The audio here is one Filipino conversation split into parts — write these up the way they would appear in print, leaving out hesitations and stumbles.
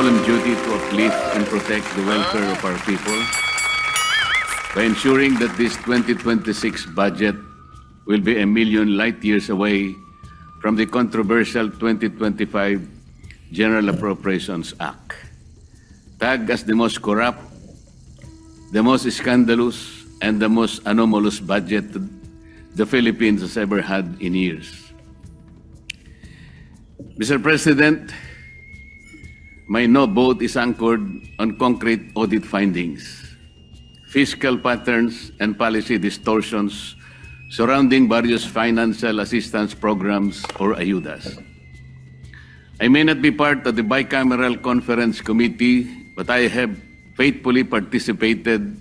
solemn duty to uplift and protect the welfare of our people by ensuring that this 2026 budget will be a million light years away from the controversial 2025 General Appropriations Act, tagged as the most corrupt, the most scandalous, and the most anomalous budget the Philippines has ever had in years. Mr. President, my no vote is anchored on concrete audit findings, fiscal patterns, and policy distortions surrounding various financial assistance programs or ayudas. I may not be part of the bicameral conference committee, but I have faithfully participated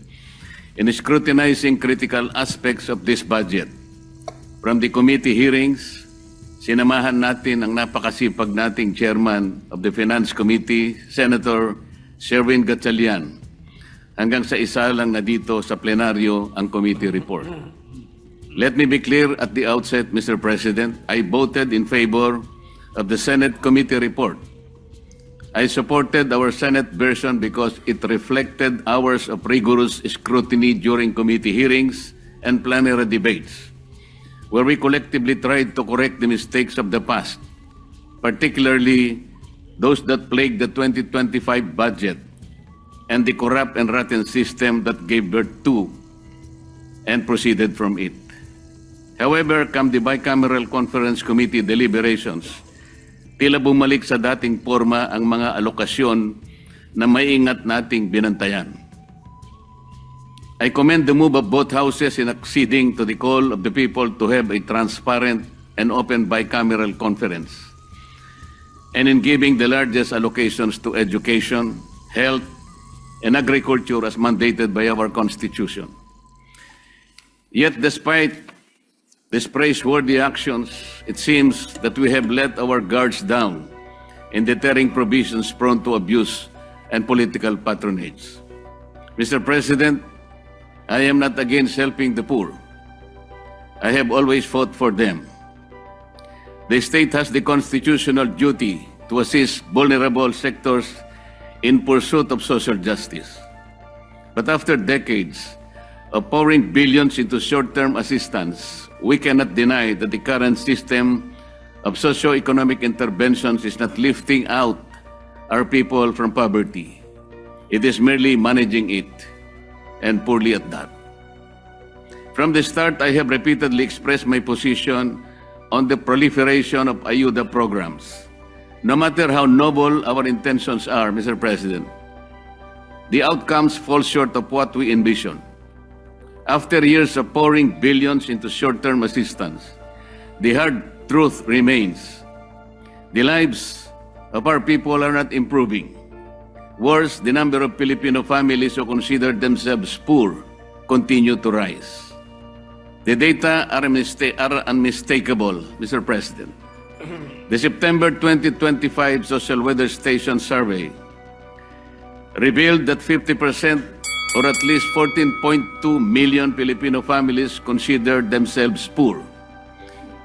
in scrutinizing critical aspects of this budget. From the committee hearings, sinamahan natin ang napakasipag nating chairman of the Finance Committee, Senator Sherwin Gatchalian, hanggang sa isa lang na dito sa plenaryo ang committee report. Let me be clear at the outset, Mr. President, I voted in favor of the Senate committee report. I supported our Senate version because it reflected hours of rigorous scrutiny during committee hearings and plenary debates, where we collectively tried to correct the mistakes of the past, particularly those that plagued the 2025 budget and the corrupt and rotten system that gave birth to and proceeded from it. However, come the bicameral conference committee deliberations, tila bumalik sa dating forma ang mga alokasyon na maingat nating binantayan. I commend the move of both houses in acceding to the call of the people to have a transparent and open bicameral conference, and in giving the largest allocations to education, health, and agriculture as mandated by our Constitution. Yet despite these praiseworthy actions, it seems that we have let our guards down in deterring provisions prone to abuse and political patronage. Mr. President, I am not against helping the poor. I have always fought for them. The state has the constitutional duty to assist vulnerable sectors in pursuit of social justice. But after decades of pouring billions into short-term assistance, we cannot deny that the current system of socio-economic interventions is not lifting out our people from poverty. It is merely managing it, and poorly at that. From the start, I have repeatedly expressed my position on the proliferation of ayuda programs. No matter how noble our intentions are, Mr. President, the outcomes fall short of what we envision. After years of pouring billions into short-term assistance, the hard truth remains. The lives of our people are not improving. Worse, the number of Filipino families who consider themselves poor continue to rise. The data are unmistakable, Mr. President. The September 2025 Social Weather Station survey revealed that 50% or at least 14.2 million Filipino families consider themselves poor,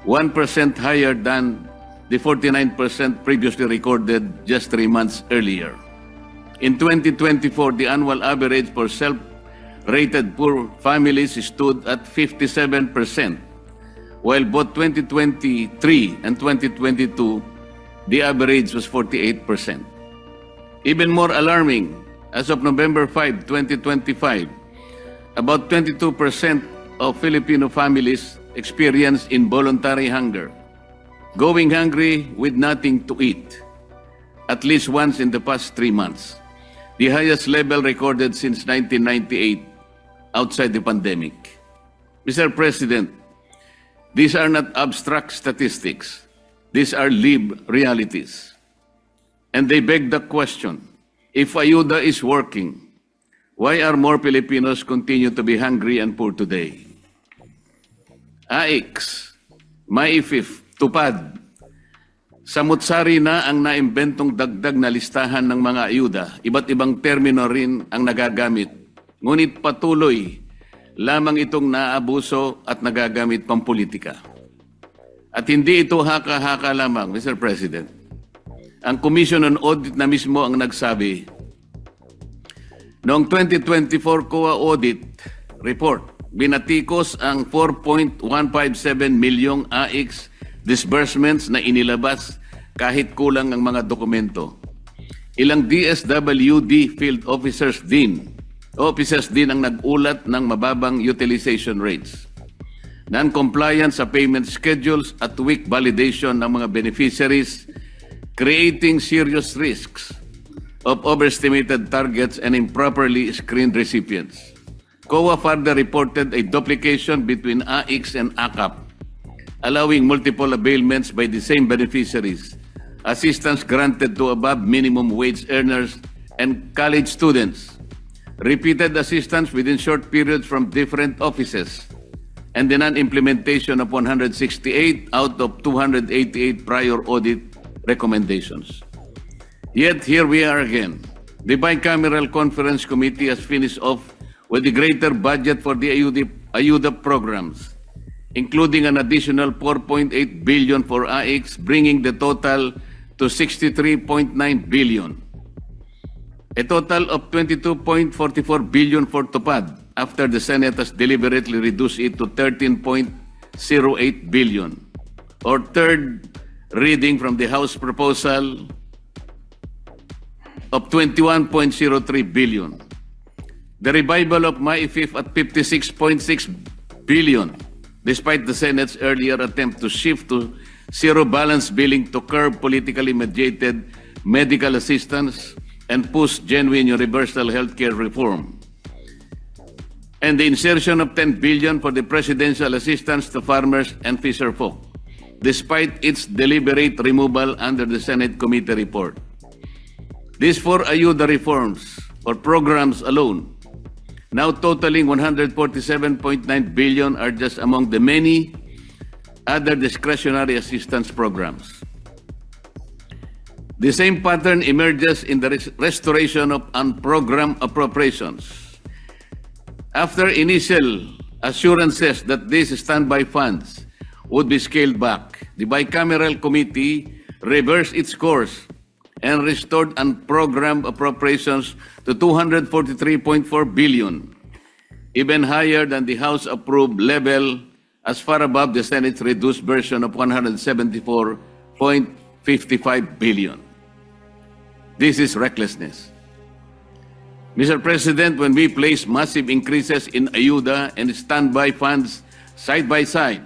1% higher than the 49% previously recorded just 3 months earlier. In 2024, the annual average for self-rated poor families stood at 57%, while both 2023 and 2022, the average was 48%. Even more alarming, as of November 5, 2025, about 22% of Filipino families experience involuntary hunger, going hungry with nothing to eat, at least once in the past 3 months, the highest level recorded since 1998 outside the pandemic. Mr. President, these are not abstract statistics. These are lived realities. And they beg the question, if ayuda is working, why are more Filipinos continue to be hungry and poor today? AIX, MAIFIF, TUPAD, samutsari na ang naimbentong dagdag na listahan ng mga ayuda. Iba't ibang termino rin ang nagagamit. Ngunit patuloy lamang itong naabuso at nagagamit pampolitika. At hindi ito haka-haka lamang, Mr. President. Ang Commission on Audit na mismo ang nagsabi, noong 2024 COA Audit Report, binatikos ang 4.157 milyong AIX disbursements na inilabas kahit kulang ang mga dokumento. Ilang DSWD field officers din ang nag-ulat ng mababang utilization rates, non-compliance sa payment schedules at weak validation ng mga beneficiaries, creating serious risks of overestimated targets and improperly screened recipients. COA further reported a duplication between AIX and ACAP, allowing multiple availments by the same beneficiaries, assistance granted to above minimum wage earners and college students, repeated assistance within short periods from different offices, and the non-implementation of 168 out of 288 prior audit recommendations. Yet here we are again. The Bicameral Conference Committee has finished off with the greater budget for the AYUDA programs, including an additional 4.8 billion for AIX, bringing the total to 63.9 billion. A total of 22.44 billion for TUPAD, after the Senate has deliberately reduced it to 13.08 billion, or third reading from the House proposal of 21.03 billion. The revival of MyFIF at 56.6 billion, despite the Senate's earlier attempt to shift to zero balance billing to curb politically mediated medical assistance and push genuine universal healthcare reform. And the insertion of 10 billion for the presidential assistance to farmers and fisherfolk, despite its deliberate removal under the Senate committee report. These four AYUDA reforms or programs alone, now totaling 147.9 billion, are just among the many other discretionary assistance programs. The same pattern emerges in the restoration of unprogrammed appropriations. After initial assurances that these standby funds would be scaled back, the Bicameral Committee reversed its course and restored unprogrammed appropriations to 243.4 billion, even higher than the House-approved level, as far above the Senate's reduced version of 174.55 billion. This is recklessness. Mr. President, when we place massive increases in AYUDA and standby funds side by side,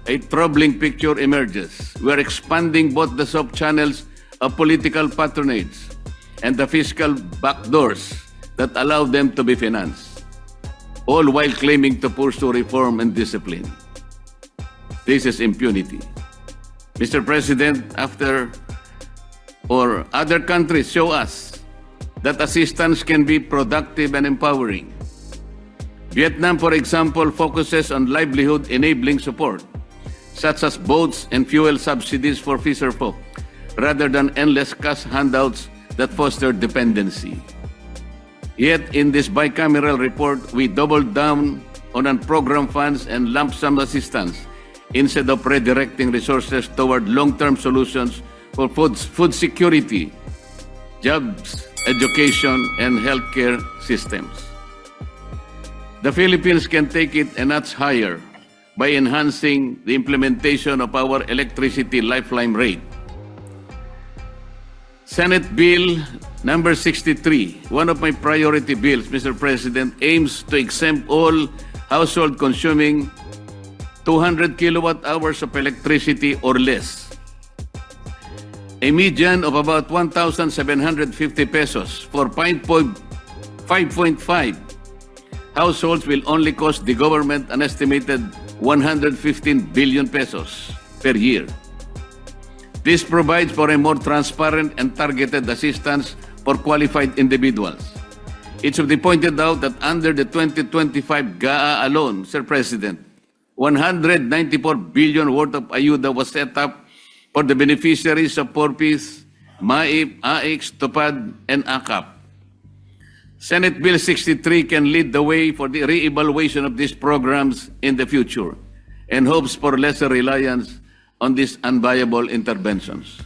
a troubling picture emerges. We are expanding both the soft channels of political patronage and the fiscal backdoors that allow them to be financed, all while claiming to pursue reform and discipline. This is impunity. Mr. President, other countries show us that assistance can be productive and empowering. Vietnam, for example, focuses on livelihood-enabling support, such as boats and fuel subsidies for fisherfolk, rather than endless cash handouts that foster dependency. Yet, in this bicameral report, we doubled down on unprogrammed funds and lump sum assistance instead of redirecting resources toward long-term solutions for food security, jobs, education, and healthcare systems. The Philippines can take it a notch higher by enhancing the implementation of our electricity lifeline rate. Senate Bill number 63, one of my priority bills, Mr. President, aims to exempt all households consuming 200 kilowatt hours of electricity or less. A median of about 1,750 pesos for 5.5 households will only cost the government an estimated 115 billion pesos per year. This provides for a more transparent and targeted assistance for qualified individuals. It should be pointed out that under the 2025 GAA alone, Sir President, 194 billion worth of AYUDA was set up for the beneficiaries of PORPIS, MAIP, AIX, TUPAD, and ACAP. Senate Bill 63 can lead the way for the re-evaluation of these programs in the future and hopes for lesser reliance on these unviable interventions.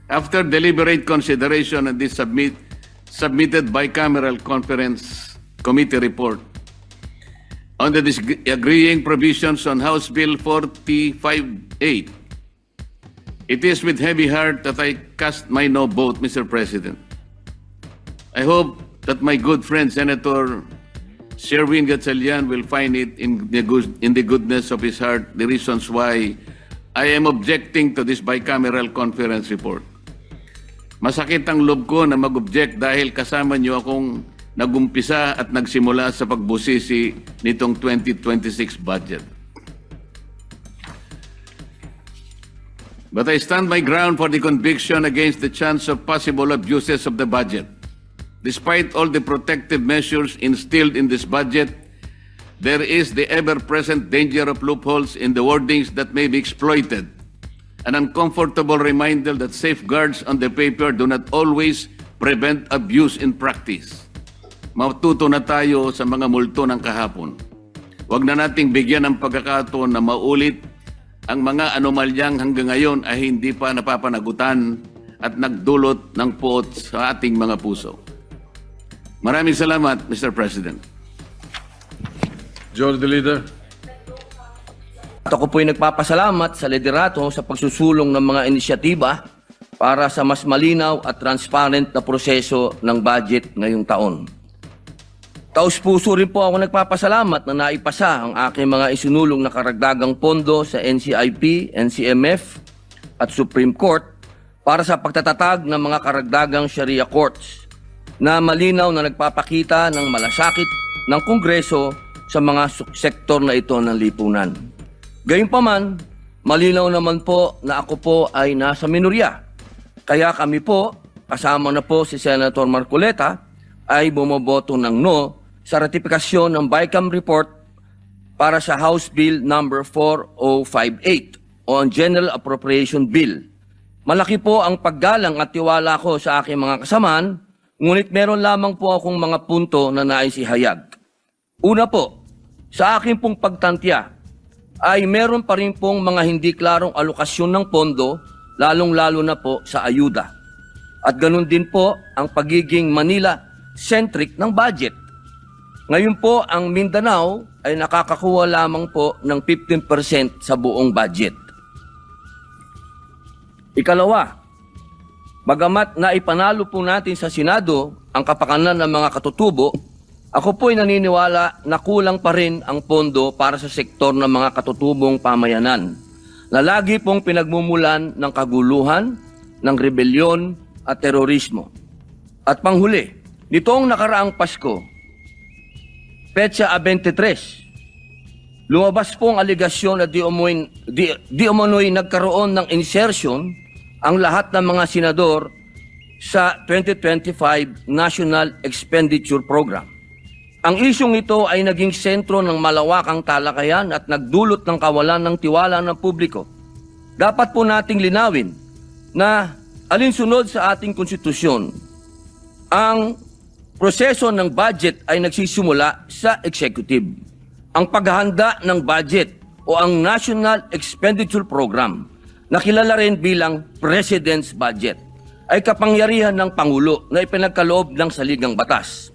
After deliberate consideration of this submitted bicameral conference committee report on the disagreeing provisions on House Bill 4058, it is with heavy heart that I cast my no vote, Mr. President. I hope that my good friend Senator Sherwin Gatchalian will find it in the goodness of his heart the reasons why I am objecting to this bicameral conference report. Masakit ang loob ko na mag-object dahil kasama niyo akong nagumpisa at nagsimula sa pagbusisi nitong 2026 budget. But I stand my ground for the conviction against the chance of possible abuses of the budget. Despite all the protective measures instilled in this budget, there is the ever-present danger of loopholes in the wordings that may be exploited. An uncomfortable reminder that safeguards on the paper do not always prevent abuse in practice. Matuto na tayo sa mga multo ng kahapon. Huwag na nating bigyan ng pagkakataon na maulit ang mga anomalyang hanggang ngayon ay hindi pa napapanagutan at nagdulot ng puot sa ating mga puso. Maraming salamat, Mr. President. George the Leader. At ako po'y nagpapasalamat sa liderato sa pagsusulong ng mga inisyatiba para sa mas malinaw at transparent na proseso ng budget ngayong taon. Taos-puso rin po ako nagpapasalamat na naipasa ang aking mga isinulong na karagdagang pondo sa NCIP, NCMF at Supreme Court para sa pagtatatag ng mga karagdagang Sharia courts na malinaw na nagpapakita ng malasakit ng Kongreso sa mga sektor na ito ng lipunan. Gayunpaman, malinaw naman po na ako po ay nasa minorya. Kaya kami po, kasama na po si Senator Marcoleta, ay bumoboto ng no sa ratifikasyon ng BICAM report para sa House Bill number 4058 on General Appropriation Bill. Malaki po ang paggalang at tiwala ko sa aking mga kasamaan, ngunit meron lamang po akong mga punto na nais ihayag. Una po, sa aking pong pagtantya, ay meron pa rin pong mga hindi klarong alokasyon ng pondo, lalong-lalo na po sa ayuda. At ganun din po ang pagiging Manila-centric ng budget. Ngayon po, ang Mindanao ay nakakakuha lamang po ng 15% sa buong budget. Ikalawa, bagamat naipanalo po natin sa Senado ang kapakanan ng mga katutubo, ako po'y naniniwala na kulang pa rin ang pondo para sa sektor ng mga katutubong pamayanan na lagi pong pinagmumulan ng kaguluhan, ng rebelyon at terorismo. At panghuli, nitong nakaraang Pasko, Petsa 23, lumabas pong aligasyon na di umano'y nagkaroon ng insertion ang lahat ng mga senador sa 2025 National Expenditure Program. Ang isyong ito ay naging sentro ng malawakang talakayan at nagdulot ng kawalan ng tiwala ng publiko. Dapat po nating linawin na alinsunod sa ating konstitusyon, ang proseso ng budget ay nagsisimula sa executive. Ang paghahanda ng budget o ang National Expenditure Program, na kilala rin bilang President's Budget, ay kapangyarihan ng Pangulo na ipinagkaloob ng saligang batas.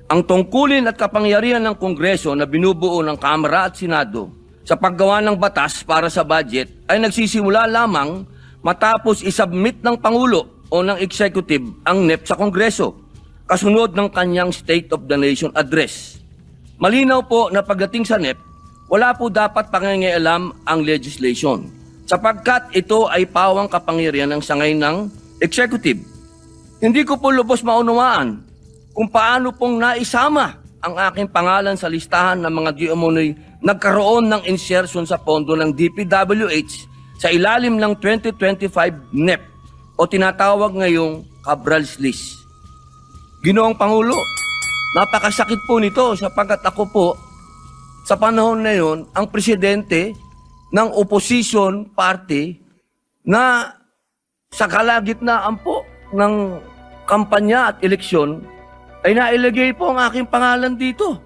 Ang tungkulin at kapangyarihan ng Kongreso na binubuo ng Kamara at Senado sa paggawa ng batas para sa budget ay nagsisimula lamang matapos isubmit ng Pangulo o ng Executive ang NEP sa Kongreso, kasunod ng kanyang State of the Nation Address. Malinaw po na pagdating sa NEP, wala po dapat pangingialam ang legislation, sapagkat ito ay pawang kapangyarihan ng sangay ng Executive. Hindi ko po lubos maunawaan kung paano pong naisama ang aking pangalan sa listahan ng mga di umano'y nagkaroon ng insertion sa pondo ng DPWH sa ilalim ng 2025 NEP o tinatawag ngayong Cabral's List. Ginoong Pangulo, napakasakit po nito sapagkat ako po sa panahon na yon ang presidente ng opposition party na sa kalagitnaan po ng kampanya at eleksyon ay nailagay po ang aking pangalan dito.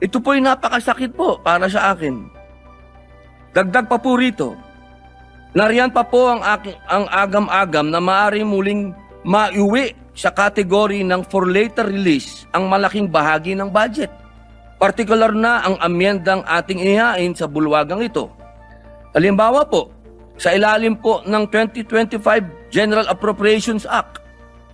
Ito po'y napakasakit po para sa akin. Dagdag pa po rito, Nariyan pa po ang agam-agam na maaaring muling maiuwi sa kategory ng for later release ang malaking bahagi ng budget. Partikular na ang amyendang ating inihain sa bulwagang ito. Halimbawa po, sa ilalim po ng 2025 General Appropriations Act,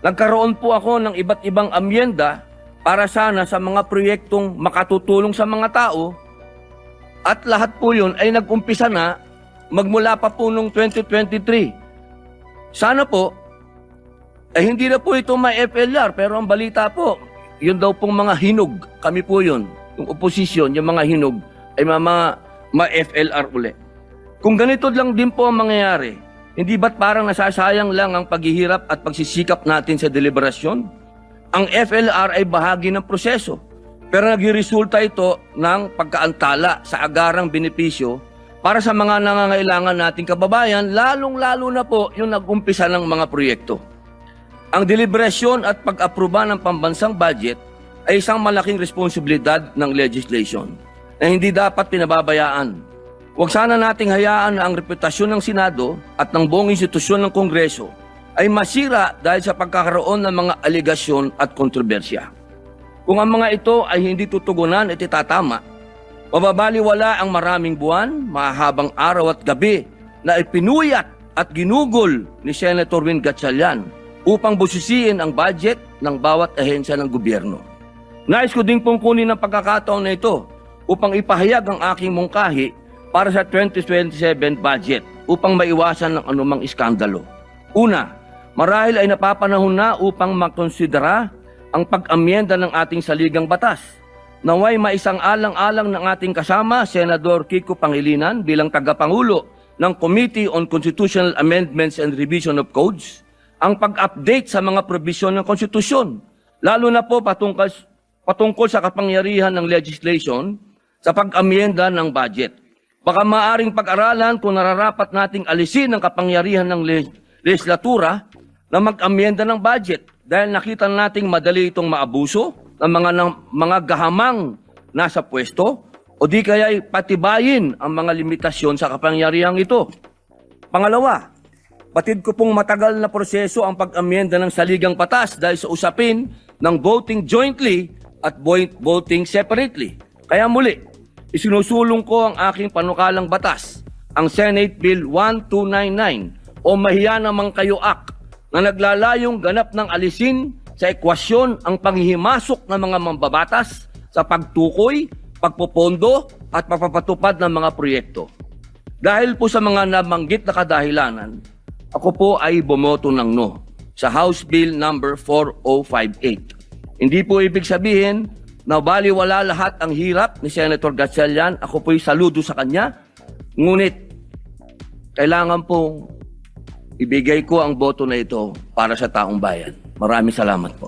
nagkaroon po ako ng iba't ibang amyenda para sana sa mga proyektong makatutulong sa mga tao at lahat po yun ay nag-umpisa na magmula pa po noong 2023. Sana po, ay hindi na po ito may FLR pero ang balita po, yun daw pong mga hinog, kami po yun, yung oposisyon, yung mga hinog ay ma-FLR uli. Kung ganito lang din po ang mangyayari, hindi ba't parang nasasayang lang ang paghihirap at pagsisikap natin sa deliberasyon? Ang FLR ay bahagi ng proseso, pero nagresulta ito ng pagkaantala sa agarang benepisyo para sa mga nangangailangan nating kababayan, lalong-lalo na po yung nag-umpisa ng mga proyekto. Ang deliberasyon at pag-aproba ng pambansang budget ay isang malaking responsibilidad ng legislation na hindi dapat pinababayaan. Huwag sana nating hayaan na ang reputasyon ng Senado at ng buong institusyon ng Kongreso ay masira dahil sa pagkakaroon ng mga aligasyon at kontrobersya. Kung ang mga ito ay hindi tutugunan at itatama, mababaliwala ang maraming buwan, mahahabang araw at gabi na ipinuyat at ginugol ni Senator Win Gatchalian upang busisiin ang budget ng bawat ahensya ng gobyerno. Nais ko ding pong kunin ang pagkakataon na ito upang ipahayag ang aking mungkahi para sa 2027 budget upang maiwasan ng anumang iskandalo. Una, marahil ay napapanahon na upang makonsidera ang pag-amyenda ng ating saligang batas. Naway maisang alang-alang ng ating kasama, Senador Kiko Pangilinan bilang tagapangulo ng Committee on Constitutional Amendments and Revision of Codes, ang pag-update sa mga probisyon ng konstitusyon, lalo na po patungkol sa kapangyarihan ng legislation sa pag-amyenda ng budget. Baka maaring pag-aralan kung nararapat nating alisin ang kapangyarihan ng legislatura na mag-amyenda ng budget dahil nakita nating madali itong maabuso ng mga gahamang nasa pwesto o di kaya patibayin ang mga limitasyon sa kapangyarihang ito. Pangalawa, batid ko pong matagal na proseso ang pag-amyenda ng saligang batas dahil sa usapin ng voting jointly at voting separately. Kaya muli, isinusulong ko ang aking panukalang batas, ang Senate Bill 1299 o Mahiya Namang Kayo Act na naglalayong ganap ng alisin sa ekwasyon ang panghihimasok ng mga mambabatas sa pagtukoy, pagpopondo at pagpapatupad ng mga proyekto. Dahil po sa mga nabanggit na kadahilanan, ako po ay bumoto ng no sa House Bill number 4058. Hindi po ibig sabihin na baliwala lahat ang hirap ni Senator Gatchalian. Ako po'y saludo sa kanya. Ngunit, kailangan pong ibigay ko ang boto na ito para sa taong bayan. Maraming salamat po.